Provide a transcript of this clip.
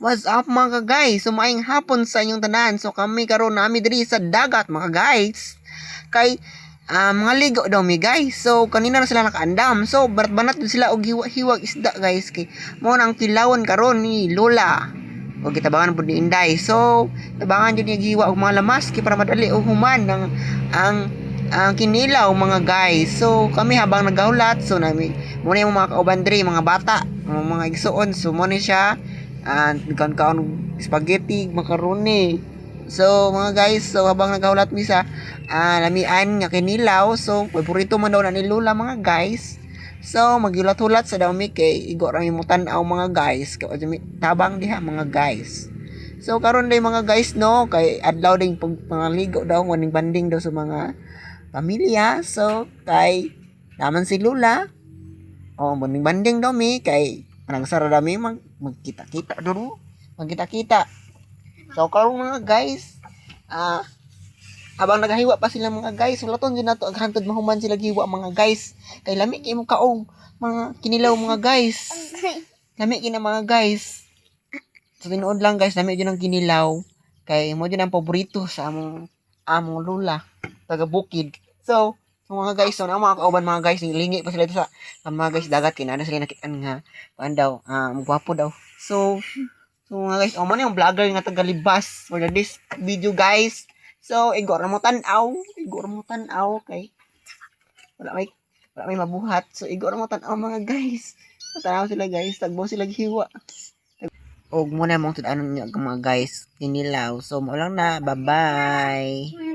What's up mga guys? So maayong hapon sa inyong tanan. So kami karon nami diri sa dagat mga guys. Kay mga ligo daw mi guys. So kanina na sila nakaandam. So banat sila og hiwa-hiwag isda guys. Kay mo nang kilawon karon ni Lola. O gitabangan pud ni Inday. So tabangan jud ni hiwa og mga lamas kay para madali og human ang kinilaw mga guys. So kami habang nagaulat so nami muna yung mga kauban diri mga bata, mga igsuon. So mo ni siya kaon spaghetti, macaroni. So mga guys, so habang naghulat mi sa lamian nga kinilaw, so paborito man daw na ni Lola mga guys. So maghulat-hulat sa daw mi kay igo ra mi mo tan-aw mga guys, kay tabang diha mga guys. So karon day mga guys no, kay adlaw ding pangaligo daw waning banding daw sa mga pamilya. So kay naman si Lola, banding banding daw mi kay nagsara dami magkita-kita dulu. Magkita-kita. So karon mga guys, habang nagahiwa pa sila mga guys, walaton din nato aghantod mahuman sila giwa mga guys. Kay lami kay mo kaong mga kinilaw mga guys. Lami kay na mga guys. So tinuod lang guys, lami gyud ang kinilaw. Kay mo gyud ang paborito sa among Lola taga bukid. So mga guys, so na mga kauban mga guys, lingi pa sila dito sa mga guys dagat kay na sila nakitaan nga paan daw, gwapo daw. So mga guys, man yung vlogger nga tagalibas for this video guys. So igor mo tan-aw kay wala may mabuhat. So igor mo tan-aw mga guys. Tanaw sila guys, tagbo sila gihiwa. Og muna mong tud-anon niya mga guys, kinilaw. So mo lang na, bye-bye.